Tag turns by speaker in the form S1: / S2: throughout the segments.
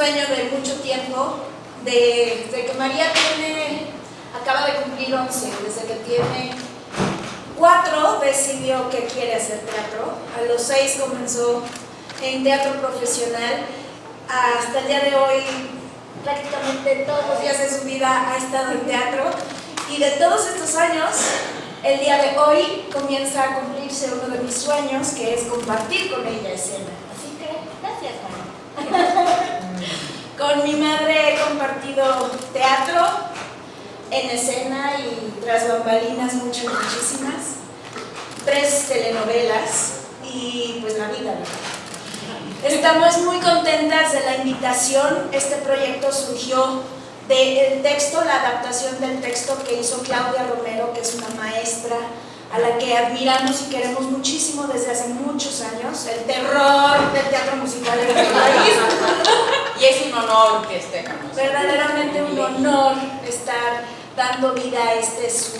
S1: sueño de mucho tiempo, de que María acaba de cumplir 11, desde que tiene 4 decidió que quiere hacer teatro. A los 6 comenzó en teatro profesional. Hasta el día de hoy, prácticamente todos los días de su vida ha estado en teatro. Y de todos estos años, el día de hoy comienza a cumplirse uno de mis sueños, que es compartir con ella escena. Así que, gracias, María. Con mi madre he compartido teatro, en escena y tras bambalinas muchísimas, 3 telenovelas y pues la vida. Estamos muy contentas de la invitación. Este proyecto surgió del texto, la adaptación del texto que hizo Claudia Romero, que es una maestra a la que admiramos y queremos muchísimo desde hace muchos años, el terror del teatro musical en nuestro país.
S2: Y es un honor que esté con nosotros.
S1: Verdaderamente un honor estar dando vida a su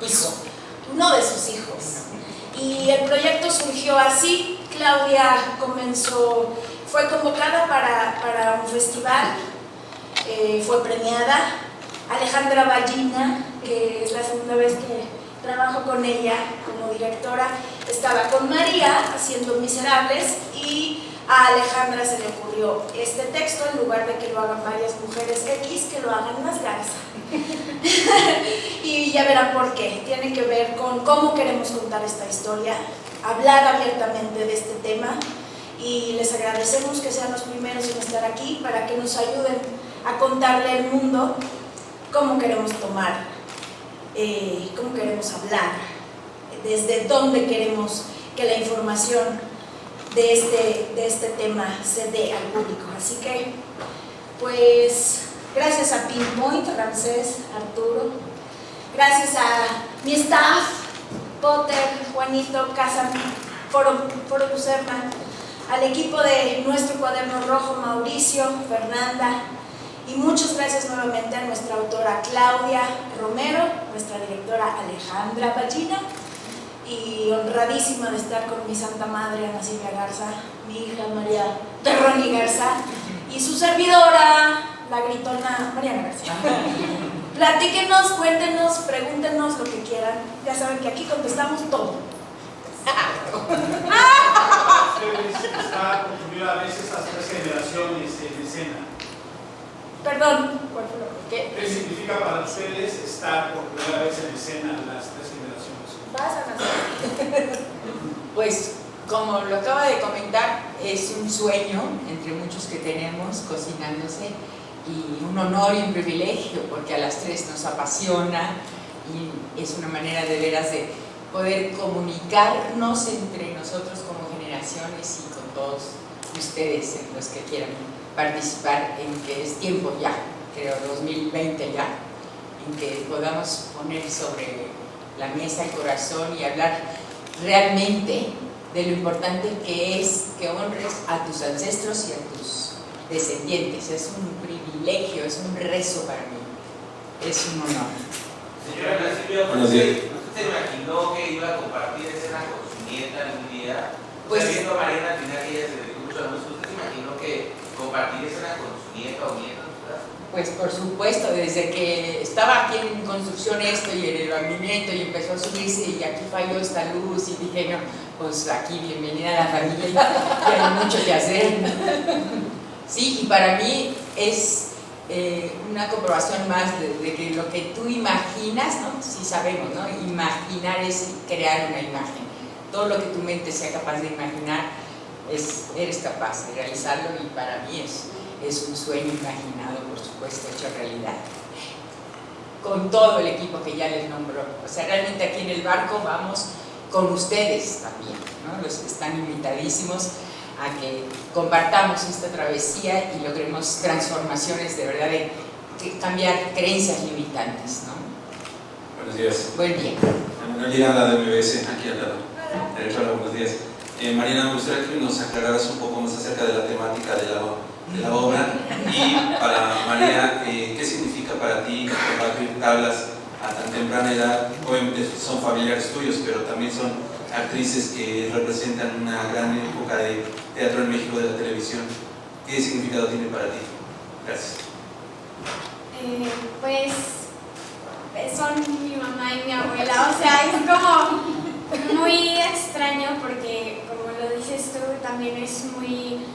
S2: hijo,
S1: uno de sus hijos. Y el proyecto surgió así. Claudia fue convocada para un festival, fue premiada. Alejandra Ballina, que es la segunda vez que trabajo con ella como directora, estaba con María haciendo Miserables, y a Alejandra se le ocurrió este texto, en lugar de que lo hagan varias mujeres X, que lo hagan las Garza. Y ya verán por qué. Tiene que ver con cómo queremos contar esta historia, hablar abiertamente de este tema, y les agradecemos que sean los primeros en estar aquí para que nos ayuden a contarle al mundo cómo queremos tomar, cómo queremos hablar, desde dónde queremos que la información de este tema se dé al público. Así que, pues, gracias a Pinpoint, Ramsés, Arturo, gracias a mi staff, Potter, Juanito, Casa, Foro Lucerna, al equipo de Nuestro Cuaderno Rojo, Mauricio, Fernanda, y muchas gracias nuevamente a nuestra autora Claudia Romero, nuestra directora Alejandra Ballina, y honradísima de estar con mi santa madre Ana Silvia Garza, mi hija María Terroni Garza, y su servidora, la gritona Mariana Garza. Platíquenos, cuéntenos, pregúntenos lo que quieran. Ya saben que aquí contestamos todo.
S3: Ustedes está por primera vez estas 3 generaciones en escena.
S1: Perdón, ¿cuál fue lo que?
S3: ¿Qué significa para ustedes estar por primera vez en escena las 3 generaciones?
S1: Vas a nacer.
S2: Pues, como lo acaba de comentar, es un sueño entre muchos que tenemos cocinándose, y un honor y un privilegio, porque a las 3 nos apasiona y es una manera de veras de poder comunicarnos entre nosotros como generaciones y con todos ustedes, en los que quieran participar, en que es tiempo ya, creo 2020 ya, en que podamos poner sobre la mesa el corazón y hablar realmente de lo importante que es que honres a tus ancestros y a tus descendientes. Es un privilegio, es un rezo para mí, es un honor.
S4: Señora Ana Silvia, ¿usted se imaginó que iba a compartir escena con su nieta algún día?
S2: Pues,
S4: viendo a Mariana al final, que ella se dedicó mucho a la música, ¿usted se imaginó que compartir escena con su nieta o nieta?
S2: Pues por supuesto, desde que estaba aquí en construcción esto y en el movimiento y empezó a subirse y aquí falló esta luz y dije, no, pues aquí bienvenida a la familia y hay mucho que hacer. Sí, y para mí es una comprobación más de que lo que tú imaginas, ¿no? Sí sabemos, ¿no? Imaginar es crear una imagen. Todo lo que tu mente sea capaz de imaginar, eres capaz de realizarlo, y para mí es un sueño imaginado, por supuesto, hecho realidad. Con todo el equipo que ya les nombró. O sea, realmente aquí en el barco vamos con ustedes también, ¿no? Los están invitadísimos a que compartamos esta travesía y logremos transformaciones de verdad, de cambiar creencias limitantes, ¿no?
S5: Buenos días.
S2: Buen día.
S5: Manuel Llegada de MBS, aquí al lado. Hola, buenos días. Mariana, me gustaría que nos aclararas un poco más acerca de la temática de la obra, y para María, ¿qué significa para ti compartir tablas a tan temprana edad? Obviamente son familiares tuyos, pero también son actrices que representan una gran época de teatro en México, de la televisión. ¿Qué significado tiene para ti? Gracias.
S6: Pues son mi mamá y mi abuela, o sea, es como muy extraño porque, como lo dices tú, también es muy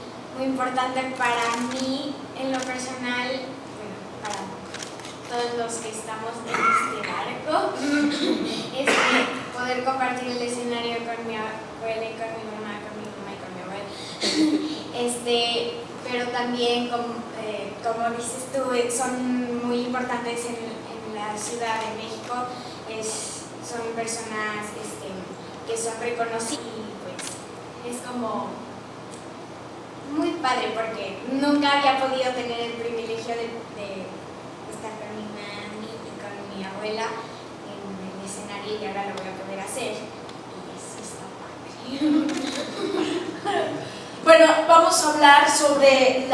S6: importante para mí en lo personal, bueno, para todos los que estamos en este barco, poder compartir el escenario con mi abuela y con mi mamá y con mi abuela. Pero también, como dices tú, son muy importantes en la Ciudad de México, son personas que son reconocidas y pues es como muy padre porque nunca había podido tener el privilegio de estar con mi mami y con mi abuela en el escenario y ahora lo voy a poder hacer y eso está padre.
S1: Bueno, vamos a hablar sobre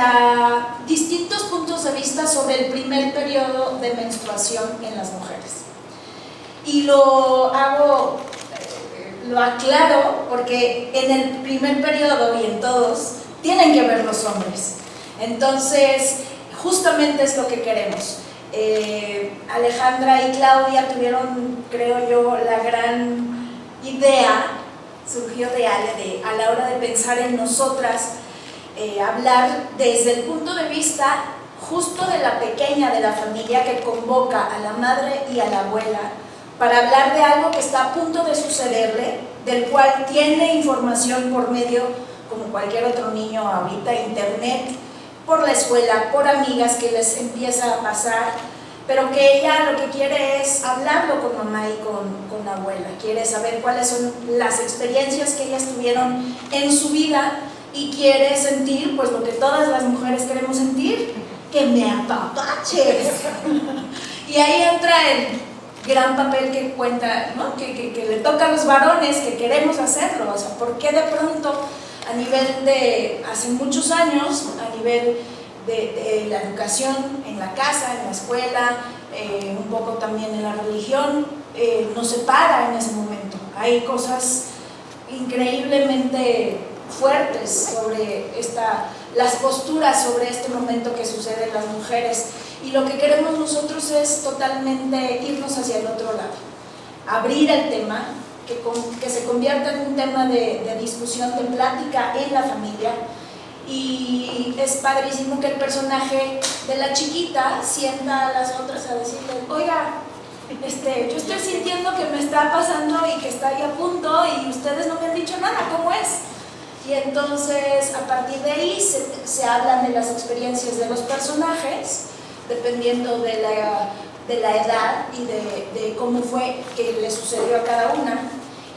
S1: distintos puntos de vista sobre el primer periodo de menstruación en las mujeres. Y lo aclaro porque en el primer periodo y en todos tienen que ver los hombres. Entonces, justamente es lo que queremos. Alejandra y Claudia tuvieron, creo yo, la gran idea, surgió de Ale, a la hora de pensar en nosotras, hablar desde el punto de vista justo de la pequeña de la familia que convoca a la madre y a la abuela para hablar de algo que está a punto de sucederle, del cual tiene información por medio, como cualquier otro niño ahorita, internet, por la escuela, por amigas que les empieza a pasar, pero que ella lo que quiere es hablarlo con mamá y con la abuela, quiere saber cuáles son las experiencias que ellas tuvieron en su vida y quiere sentir pues lo que todas las mujeres queremos sentir, que me apapaches. Y ahí entra el gran papel que cuenta, ¿no? que le toca a los varones, que queremos hacerlo. O sea, ¿por qué de pronto a nivel de hace muchos años, a nivel de la educación en la casa, en la escuela, un poco también en la religión, nos separa en ese momento? Hay cosas increíblemente fuertes sobre las posturas sobre este momento que sucede en las mujeres, y lo que queremos nosotros es totalmente irnos hacia el otro lado, abrir el tema, que se convierta en un tema de discusión, de plática en la familia. Y es padrísimo que el personaje de la chiquita sienta a las otras a decirle: oiga, yo estoy sintiendo que me está pasando y que está ahí a punto y ustedes no me han dicho nada, ¿cómo es? Y entonces a partir de ahí se hablan de las experiencias de los personajes, dependiendo de la edad y de cómo fue que le sucedió a cada una,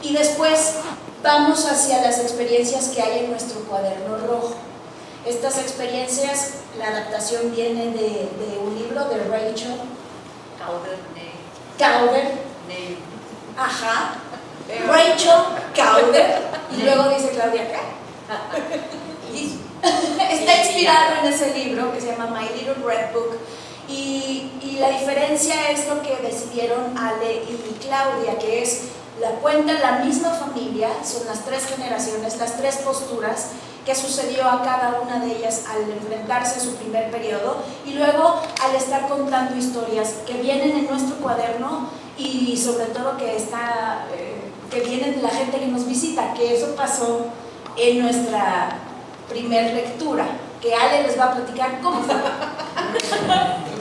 S1: y después vamos hacia las experiencias que hay en nuestro cuaderno rojo. Estas experiencias, la adaptación viene de un libro de Rachel Calder. Ajá. Rachel Calder. Y luego dice Claudia, ¿qué? Está inspirado en ese libro que se llama My Little Red Book. Y la diferencia es lo que decidieron Ale y Claudia, que es la cuenta la misma familia, son las tres generaciones, las tres posturas que sucedió a cada una de ellas al enfrentarse a su primer periodo, y luego al estar contando historias que vienen en nuestro cuaderno y sobre todo que vienen de la gente que nos visita, que eso pasó en nuestra primer lectura, que Ale les va a platicar cómo fue.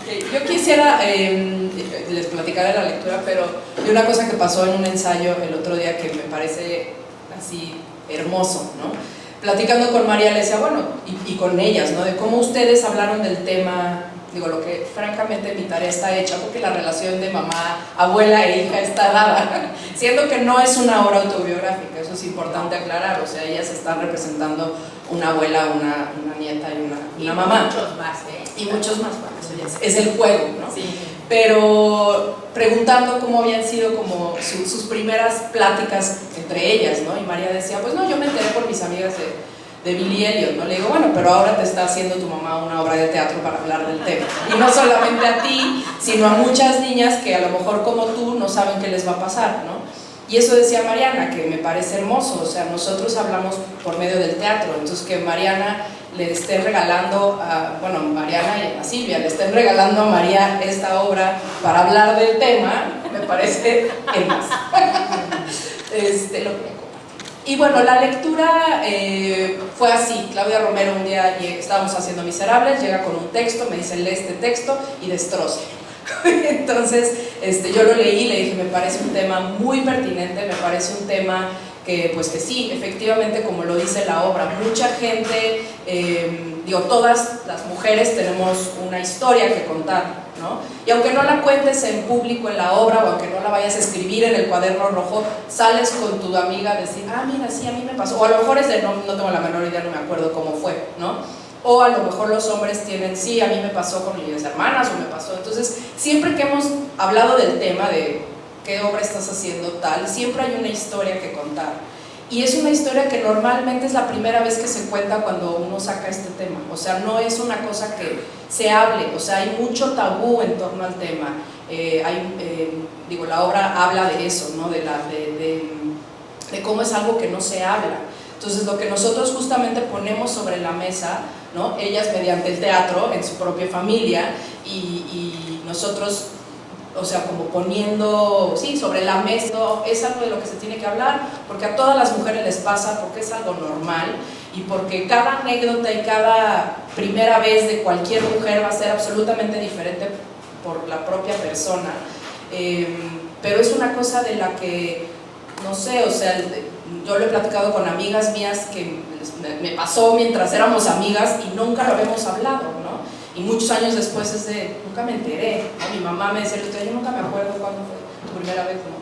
S7: Okay. Yo quisiera les platicar de la lectura, pero de una cosa que pasó en un ensayo el otro día que me parece así hermoso, ¿no? Platicando con María le decía, bueno, y con ellas, ¿no? De cómo ustedes hablaron del tema, digo, lo que francamente mi tarea está hecha, porque la relación de mamá, abuela e hija está dada, siendo que no es una obra autobiográfica, eso es importante aclarar, o sea, ellas están representando una abuela, una nieta y una mamá.
S2: Muchos más, ¿eh?
S7: Y muchos más, bueno, eso ya es el juego, ¿no?
S2: Sí.
S7: Pero preguntando cómo habían sido como sus primeras pláticas entre ellas, ¿no? Y María decía, pues no, yo me enteré por mis amigas de Billy Elliot, ¿no? Le digo, bueno, pero ahora te está haciendo tu mamá una obra de teatro para hablar del tema. Y no solamente a ti, sino a muchas niñas que a lo mejor como tú no saben qué les va a pasar, ¿no? Y eso decía Mariana, que me parece hermoso, o sea, nosotros hablamos por medio del teatro, entonces que Mariana le estén regalando a, bueno, Mariana y a Silvia, le estén regalando a María esta obra para hablar del tema, me parece el más. Lo que y bueno, la lectura fue así. Claudia Romero un día estábamos haciendo Miserables, llega con un texto, me dice lee este texto y destroce. Entonces yo lo leí y le dije, me parece un tema muy pertinente, me parece un tema que pues que sí, efectivamente, como lo dice la obra, mucha gente, todas las mujeres tenemos una historia que contar, ¿no? Y aunque no la cuentes en público en la obra, o aunque no la vayas a escribir en el cuaderno rojo, sales con tu amiga a decir, ah, mira, sí, a mí me pasó, o a lo mejor es de no tengo la menor idea, no me acuerdo cómo fue, ¿no? O a lo mejor los hombres tienen, sí, a mí me pasó con mis hermanas, o me pasó. Entonces, siempre que hemos hablado del tema de qué obra estás haciendo tal, siempre hay una historia que contar. Y es una historia que normalmente es la primera vez que se cuenta cuando uno saca este tema. O sea, no es una cosa que se hable, o sea, hay mucho tabú en torno al tema. La obra habla de eso, ¿no? De cómo es algo que no se habla. Entonces, lo que nosotros justamente ponemos sobre la mesa, ¿no? Ellas mediante el teatro, en su propia familia, y nosotros, o sea, como poniendo, sí, sobre la mesa, es algo de lo que se tiene que hablar, porque a todas las mujeres les pasa, porque es algo normal, y porque cada anécdota y cada primera vez de cualquier mujer va a ser absolutamente diferente por la propia persona, pero es una cosa de la que, no sé, o sea, yo lo he platicado con amigas mías que me pasó mientras éramos amigas y nunca lo habíamos hablado, ¿no? Y muchos años después nunca me enteré, ¿no? Mi mamá me decía, yo nunca me acuerdo cuándo fue tu primera vez, ¿no?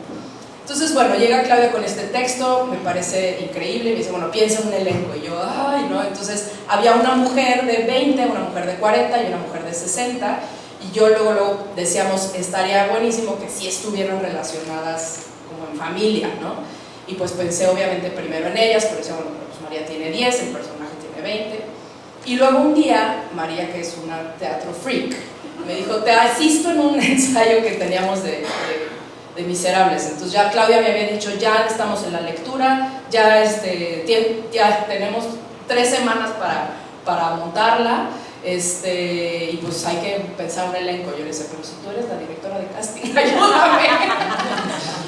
S7: Entonces, bueno, llega Claudia con este texto, me parece increíble, me dice, bueno, piensa en un elenco, y yo, ay, ¿no? Entonces, había una mujer de 20, una mujer de 40 y una mujer de 60, y yo luego decíamos, estaría buenísimo que sí estuvieran relacionadas como en familia, ¿no? Y pues pensé obviamente primero en ellas, pero decía, bueno, pues María tiene 10, el personaje tiene 20. Y luego un día, María, que es una teatro freak, me dijo, te asisto en un ensayo que teníamos de Miserables. Entonces ya Claudia me había dicho, ya estamos en la lectura, ya tenemos 3 semanas para montarla, y pues hay que pensar un elenco. Yo le decía, pero si tú eres la directora de casting, ayúdame.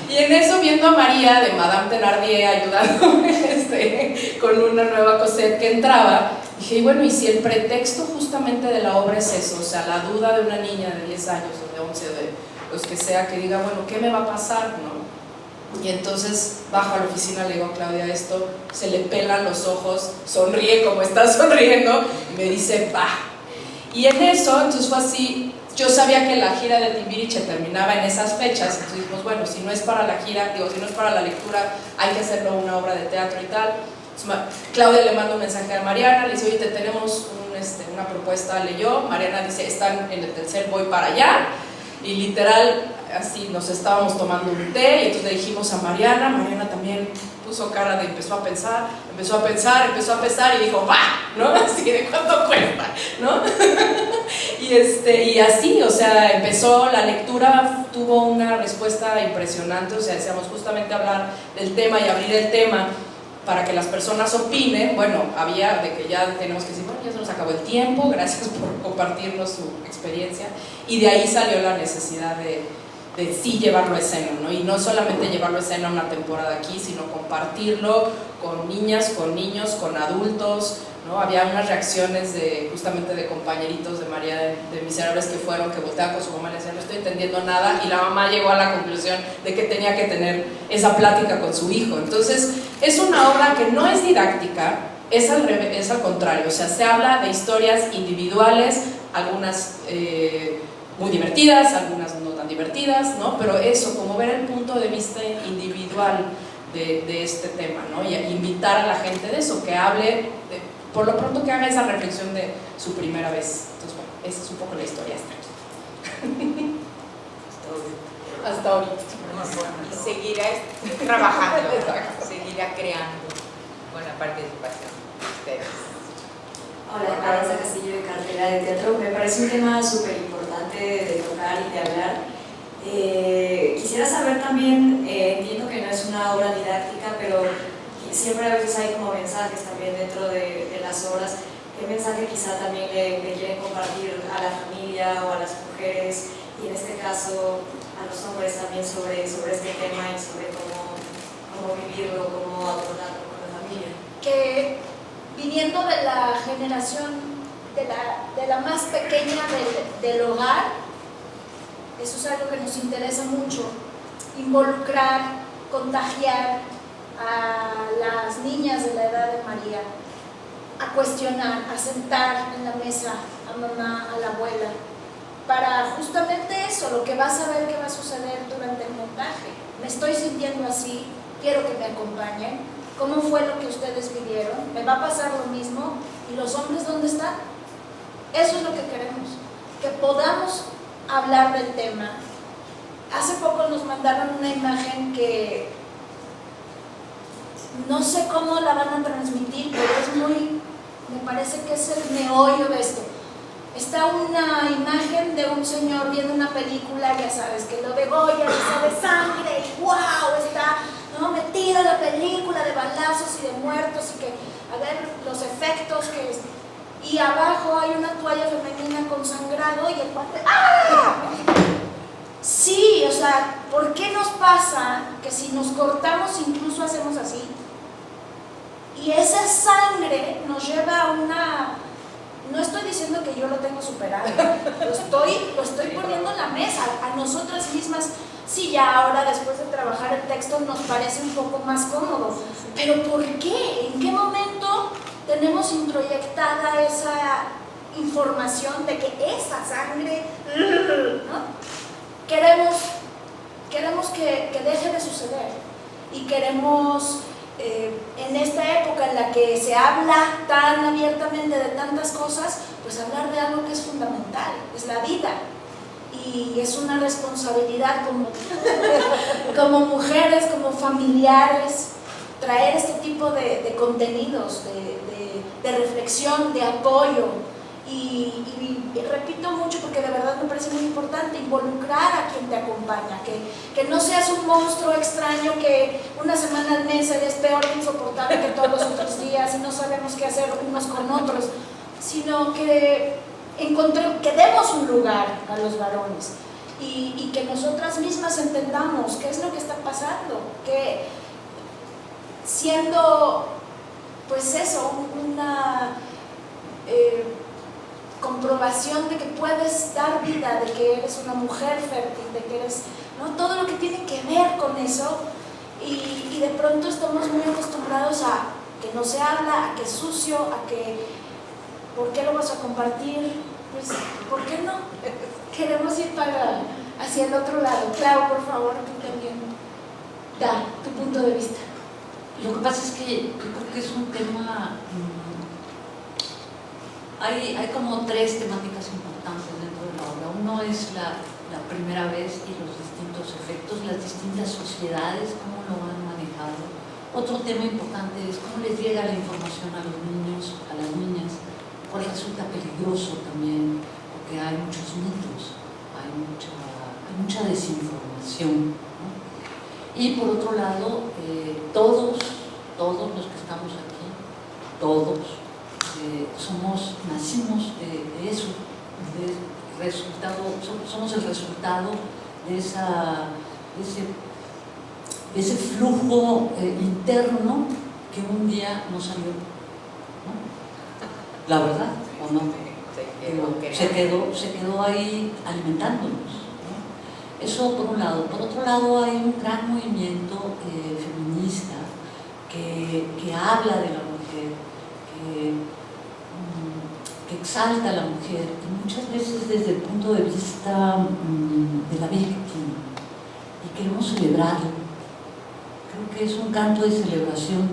S7: Y en eso, viendo a María de Madame Thenardier ayudándome con una nueva Cosette que entraba, dije, y bueno, y si el pretexto justamente de la obra es eso, o sea, la duda de una niña de 10 años o de 11, de los que sea, que diga, bueno, ¿qué me va a pasar? ¿No? Y entonces bajo a la oficina, le digo a Claudia esto, se le pelan los ojos, sonríe como está sonriendo, y me dice, va. Y en eso, entonces fue así. Yo sabía que la gira de Timbiriche terminaba en esas fechas, entonces dijimos, bueno, si no es para la gira, si no es para la lectura, hay que hacerlo una obra de teatro y tal. Entonces, Claudia le manda un mensaje a Mariana, le dice, oye, te tenemos una propuesta, leyó. Mariana dice, están en el tercer, voy para allá. Y literal, así nos estábamos tomando un té, y entonces le dijimos a Mariana también puso cara de empezó a pensar, y dijo, va, ¿no? Así de cuánto cuesta, ¿no? Y así, o sea, empezó la lectura, tuvo una respuesta impresionante, o sea, decíamos justamente hablar del tema y abrir el tema para que las personas opinen. Bueno, había de que ya tenemos que decir, bueno, ya se nos acabó el tiempo, gracias por compartirnos su experiencia, y de ahí salió la necesidad de sí llevarlo a escena, ¿no? Y no solamente llevarlo a escena una temporada aquí, sino compartirlo con niñas, con niños, con adultos, ¿no? Había unas reacciones justamente de compañeritos de María de Miserables que volteaban con su mamá y le decían, no estoy entendiendo nada, y la mamá llegó a la conclusión de que tenía que tener esa plática con su hijo. Entonces, es una obra que no es didáctica, es al contrario, o sea, se habla de historias individuales, algunas muy divertidas, algunas no tan divertidas, ¿no? Pero eso, como ver el punto de vista individual de este tema, ¿no? Y invitar a la gente de eso, que hable, por lo pronto que haga esa reflexión de su primera vez. Entonces, bueno, esa es un poco la historia hasta ahorita.
S2: Y seguirá trabajando, seguirá creando con la participación de ustedes.
S8: Hola, Aranza Castillo, de Cartera de Teatro. Me parece un tema súper importante de tocar y de hablar. Quisiera saber también, entiendo que no es una obra didáctica, pero siempre a veces hay como mensajes también dentro de las obras. qué mensaje quizá también le quieren compartir a la familia o a las mujeres, y en este caso a los hombres también sobre este tema y sobre cómo vivirlo, cómo abordarlo con la familia.
S1: Que viniendo de la generación de la más pequeña del hogar, eso es algo que nos interesa mucho, involucrar, contagiar a las niñas de la edad de María, a cuestionar, a sentar en la mesa a mamá, a la abuela, para justamente eso, lo que vas a ver que va a suceder durante el montaje. Me estoy sintiendo así, quiero que me acompañen. ¿Cómo fue lo que ustedes vivieron? ¿Me va a pasar lo mismo? ¿Y los hombres dónde están? Eso es lo que queremos, que podamos hablar del tema. Hace poco nos mandaron una imagen que no sé cómo la van a transmitir, pero es muy, me parece que es el meollo de esto. Está una imagen de un señor viendo una película, ya sabes, que lo degolla, que sale sangre, y wow, está metido en la película de balazos y de muertos, y que a ver los efectos que es. Y abajo hay una toalla femenina con sangrado y el padre ¡ah! Sí, o sea, ¿por qué nos pasa que si nos cortamos incluso hacemos así? Y esa sangre nos lleva a una... No estoy diciendo que yo lo tengo superado, lo estoy poniendo en la mesa, a nosotras mismas. Sí, ya ahora después de trabajar el texto nos parece un poco más cómodo, pero ¿por qué? ¿En qué momento tenemos introyectada esa información de que esa sangre, ¿no? Queremos que deje de suceder, y queremos, en esta época en la que se habla tan abiertamente de tantas cosas, pues hablar de algo que es fundamental, es la vida, y es una responsabilidad como mujeres, como familiares, traer este tipo de contenidos, de reflexión, de apoyo. Y repito mucho porque de verdad me parece muy importante involucrar a quien te acompaña, que no seas un monstruo extraño que una semana al mes eres peor e insoportable que todos los otros días y no sabemos qué hacer unos con otros, sino que demos un lugar a los varones y que nosotras mismas entendamos qué es lo que está pasando, que siendo pues eso, una comprobación de que puedes dar vida, de que eres una mujer fértil, de que eres, ¿no? Todo lo que tiene que ver con eso, y de pronto estamos muy acostumbrados a que no se habla, a que es sucio, a que ¿por qué lo vas a compartir? Pues ¿por qué no? Queremos ir hacia el otro lado. Clau, por favor, tú también da tu punto de vista.
S9: Lo que pasa es que yo creo que es un tema, hay como tres temáticas importantes dentro de la obra. Uno es la primera vez y los distintos efectos, las distintas sociedades, cómo lo han manejado. Otro tema importante es cómo les llega la información a los niños, a las niñas, cuál resulta peligroso también, porque hay muchos mitos, hay mucha desinformación, ¿no? Y por otro lado, todos los que estamos aquí, todos, nacimos de eso, somos el resultado de ese flujo interno que un día nos salió, ¿no? La verdad, ¿o no? Se quedó ahí alimentándonos, ¿no? Eso por un lado. Por otro lado, hay un gran movimiento feminista que habla de la mujer, que exalta a la mujer, y muchas veces desde el punto de vista de la víctima, y queremos celebrarlo. Creo que es un canto de celebración,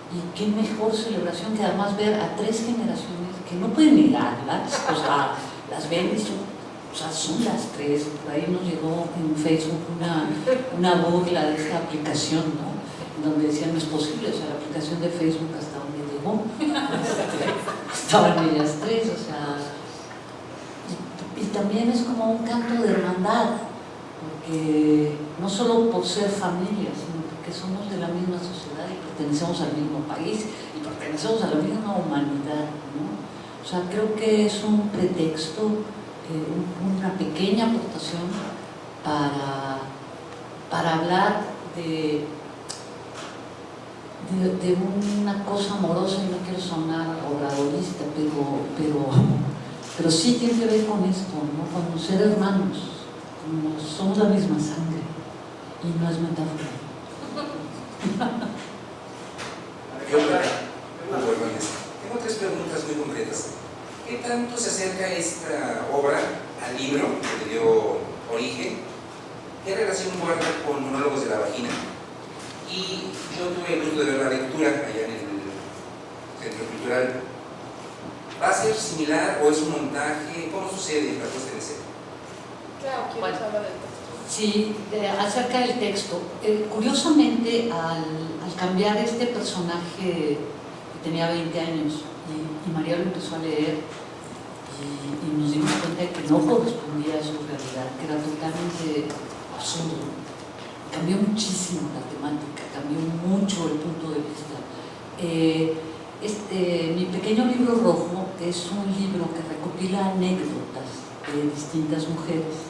S9: y qué mejor celebración que además ver a 3 generaciones que no pueden negarlas, o sea, las ven y son las 3. Por ahí nos llegó en Facebook una burla de esta aplicación, ¿no? Donde decían, no es posible, o sea, la aplicación de Facebook hasta donde llegó, estaban ellas 3, o sea, y también es como un canto de hermandad, porque no solo por ser familia, sino porque somos de la misma sociedad y pertenecemos al mismo país y pertenecemos a la misma humanidad, ¿no? O O sea, creo que es un pretexto, una pequeña aportación para hablar de una cosa amorosa, y no quiero sonar oradorista, pero sí tiene que ver con esto, ¿no? Con ser hermanos, como somos la misma sangre, y no es metáfora.
S10: Tengo tres preguntas muy concretas. ¿Qué tanto se acerca esta obra al libro que le dio origen? ¿Qué relación guarda con Monólogos de la Vagina? Y yo tuve el gusto de ver la lectura allá en el Centro Cultural. ¿Va a ser similar o es un montaje? ¿Cómo sucede la puesta en escena?
S1: Claro, ¿quieres hablar del texto?
S9: Sí, acerca del texto. Curiosamente, al cambiar este personaje que tenía 20 años y María lo empezó a leer y nos dimos cuenta de que no correspondía a su realidad, que era totalmente absurdo. Cambió muchísimo la temática, cambió mucho el punto de vista. Mi pequeño libro rojo es un libro que recopila anécdotas de distintas mujeres.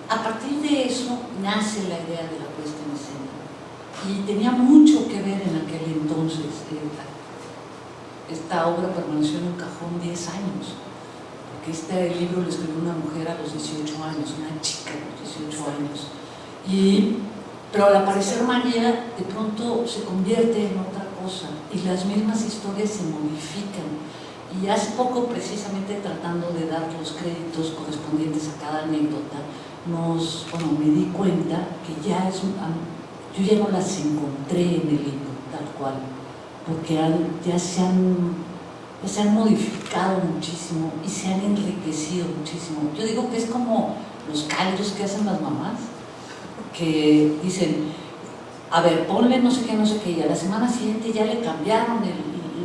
S9: A partir de eso nace la idea de la puesta en escena y tenía mucho que ver en aquel entonces. Esta obra permaneció en un cajón 10 años, porque este libro lo escribió una mujer a los 18 años, una chica a los 18 años. Pero al aparecer María, de pronto se convierte en otra cosa y las mismas historias se modifican. Y hace poco, precisamente tratando de dar los créditos correspondientes a cada anécdota, me di cuenta que yo ya no las encontré en el libro tal cual, porque ya se han modificado muchísimo y se han enriquecido muchísimo. Yo digo que es como los caldos que hacen las mamás, que dicen, a ver, ponle no sé qué, y a la semana siguiente ya le cambiaron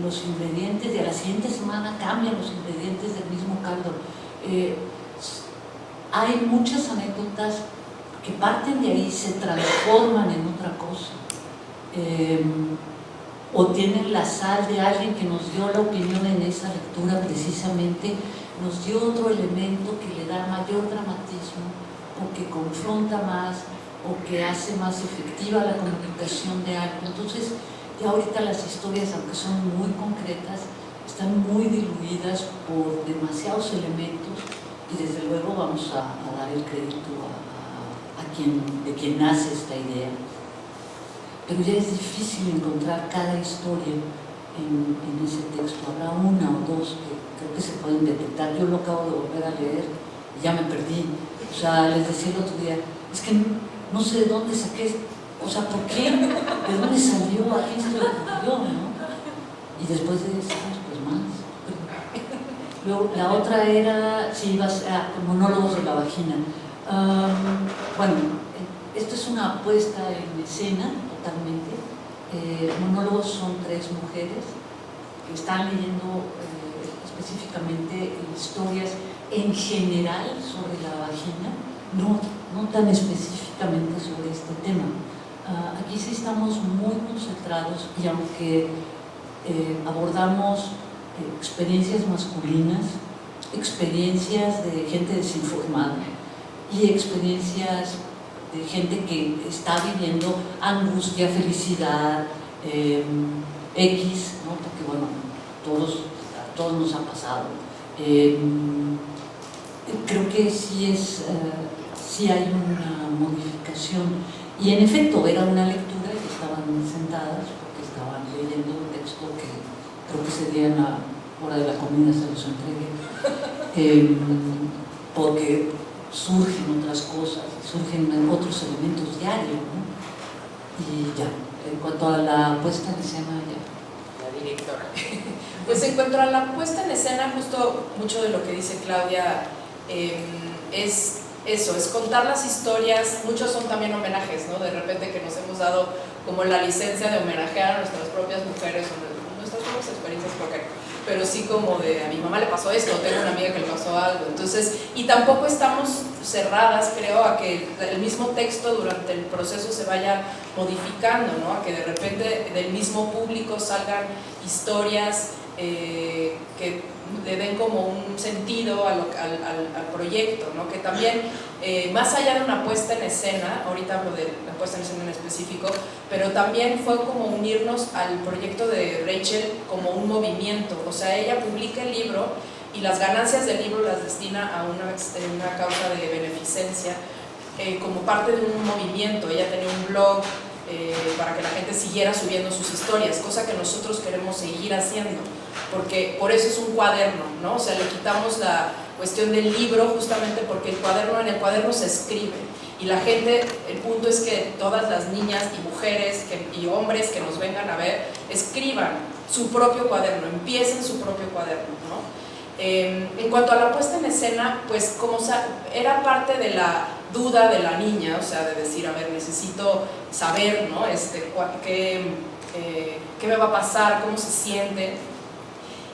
S9: los ingredientes, y a la siguiente semana cambian los ingredientes del mismo caldo. Hay muchas anécdotas que parten de ahí, se transforman en otra cosa, o tienen la sal de alguien que nos dio la opinión en esa lectura, precisamente nos dio otro elemento que le da mayor dramatismo, o que confronta más, o que hace más efectiva la comunicación de algo. Entonces, ya ahorita las historias, aunque son muy concretas, están muy diluidas por demasiados elementos, y desde luego vamos a dar el crédito de quien nace esta idea. Pero ya es difícil encontrar cada historia en ese texto. Habrá una o dos que creo que se pueden detectar. Yo lo acabo de volver a leer y ya me perdí. O sea, les decía el otro día, es que no sé de dónde saqué, o sea, ¿por qué? ¿De dónde salió? ¿A quién se le ocurrió? ¿No? Y después de eso, pues más. Luego, la otra era, Monólogos de la Vagina. Bueno, esto es una puesta en escena totalmente. Monólogos son 3 mujeres que están leyendo específicamente historias en general sobre la vagina, no tan específicamente sobre este tema. Aquí sí estamos muy concentrados, y aunque abordamos experiencias masculinas, experiencias de gente desinformada y experiencias de gente que está viviendo angustia, felicidad, X, ¿no? Porque bueno, a todos nos ha pasado. Creo que sí hay una modificación, y en efecto era una lectura y estaban sentadas porque estaban leyendo un texto que creo que ese día en la hora de la comida se los entregué, porque surgen otras cosas, surgen otros elementos diarios, ¿no? Y ya, en cuanto a la puesta en escena, ya.
S2: La directora.
S7: Pues en cuanto a la puesta en escena, justo mucho de lo que dice Claudia es eso, es contar las historias. Muchos son también homenajes, ¿no? De repente que nos hemos dado como la licencia de homenajear a nuestras propias mujeres, o nuestras propias experiencias, pero sí como de a mi mamá le pasó esto, tengo una amiga que le pasó algo. Entonces, y tampoco estamos cerradas, creo, a que el mismo texto durante el proceso se vaya modificando, ¿no? A que de repente del mismo público salgan historias que le den como un sentido al proyecto, ¿no? Que también, más allá de una puesta en escena, ahorita hablo de la puesta en escena en específico, pero también fue como unirnos al proyecto de Rachel como un movimiento. O sea, ella publica el libro y las ganancias del libro las destina a una causa de beneficencia, como parte de un movimiento. Ella tenía un blog para que la gente siguiera subiendo sus historias, cosa que nosotros queremos seguir haciendo, porque por eso es un cuaderno, ¿no? O sea, le quitamos la cuestión del libro justamente porque en el cuaderno se escribe, y la gente, el punto es que todas las niñas y mujeres y hombres que nos vengan a ver escriban su propio cuaderno, empiecen su propio cuaderno, ¿no? En cuanto a la puesta en escena, pues como era parte de la duda de la niña, o sea, de decir, a ver, necesito saber, ¿no? ¿Qué me va a pasar? ¿Cómo se siente?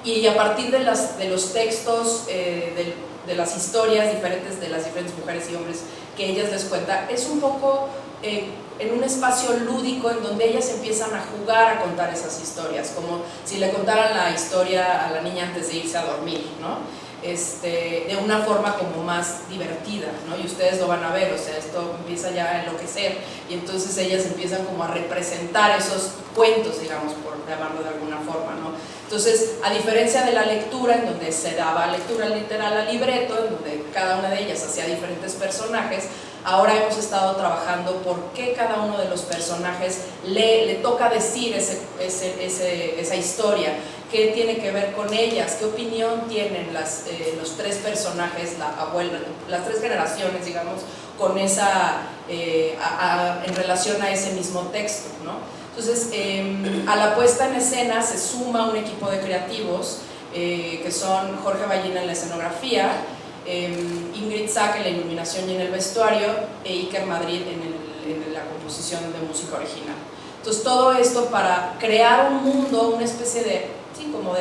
S7: Y a partir de los textos, de las historias diferentes de las diferentes mujeres y hombres que ellas les cuentan, es un poco en un espacio lúdico en donde ellas empiezan a jugar a contar esas historias, como si le contaran la historia a la niña antes de irse a dormir, ¿no? De una forma como más divertida, ¿no? Y ustedes lo van a ver, o sea, esto empieza ya a enloquecer, y entonces ellas empiezan como a representar esos cuentos, digamos, por llamarlo de alguna forma, ¿no? Entonces, a diferencia de la lectura, en donde se daba lectura literal al libreto, en donde cada una de ellas hacía diferentes personajes, ahora hemos estado trabajando por qué cada uno de los personajes le toca decir esa historia, qué tiene que ver con ellas, qué opinión tienen los tres personajes, la abuela, las tres generaciones, digamos, con en relación a ese mismo texto, ¿no? Entonces, a la puesta en escena se suma un equipo de creativos que son Jorge Ballina en la escenografía, Ingrid Sack en la iluminación y en el vestuario, e Iker Madrid en la composición de música original. Entonces, todo esto para crear un mundo, una especie de, sí, como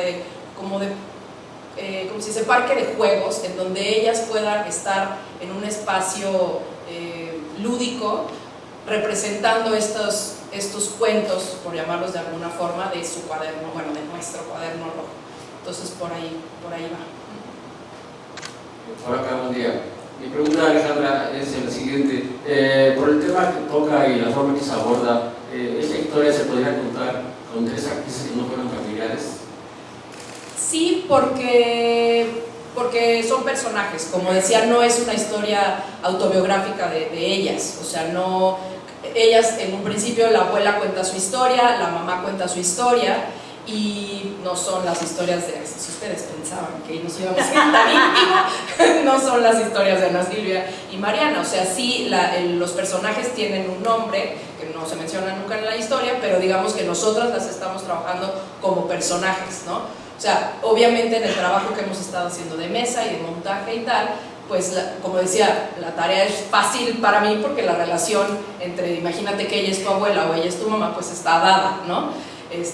S7: si fuese parque de juegos, en donde ellas puedan estar en un espacio lúdico, representando estos cuentos, por llamarlos de alguna forma, de su cuaderno, bueno, de nuestro cuaderno rojo. Entonces, por ahí va.
S11: Hola, buen día. Mi pregunta, Alejandra, es la siguiente. Por el tema que toca y la forma que se aborda, ¿esta historia se podría contar con tres actrices que no fueran familiares?
S7: Sí, porque son personajes. Como decía, no es una historia autobiográfica de ellas. O sea, no... Ellas, en un principio, la abuela cuenta su historia, la mamá cuenta su historia, y no son las historias de, si ustedes pensaban que nos íbamos a ir tan íntimo, no son las historias de Ana Silvia y Mariana. O sea, sí, los personajes tienen un nombre que no se menciona nunca en la historia, pero digamos que nosotras las estamos trabajando como personajes, ¿no? O sea, obviamente en el trabajo que hemos estado haciendo de mesa y de montaje y tal, pues como decía, la tarea es fácil para mí porque la relación entre, imagínate que ella es tu abuela o ella es tu mamá, pues está dada, ¿no?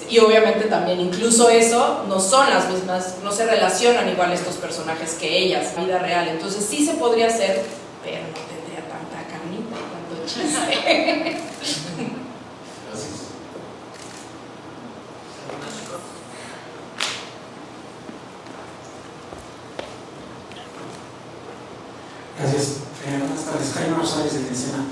S7: Y obviamente también incluso eso, no son las mismas, no se relacionan igual estos personajes que ellas, vida real. Entonces sí se podría hacer, pero no tendría tanta carnita, tanto chiste.
S12: Gracias. Buenas tardes. Jaime Rosales de Tencena.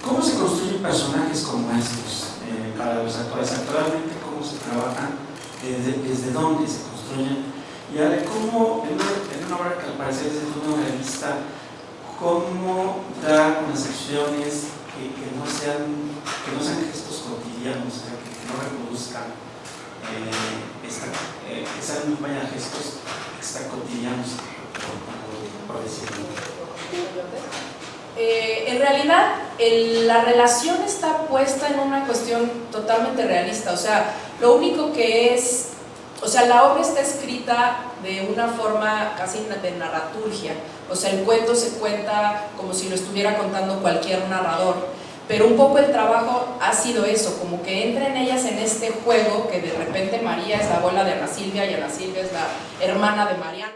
S12: ¿Cómo se construyen personajes como estos para los actores? Actualmente, ¿cómo se trabajan? ¿Desde dónde se construyen? Y ahora, ¿cómo, en una obra que al parecer es de una revista, cómo dar unas acciones que no sean gestos cotidianos, que no reproduzcan, que sean vaya, gestos extracotidianos, por decirlo?
S7: En realidad, la relación está puesta en una cuestión totalmente realista. O sea, lo único que es, o sea, la obra está escrita de una forma casi de narraturgia. O sea, el cuento se cuenta como si lo estuviera contando cualquier narrador. Pero un poco el trabajo ha sido eso, como que entren ellas en este juego, que de repente María es la abuela de Ana Silvia y Ana Silvia es la hermana de Mariana.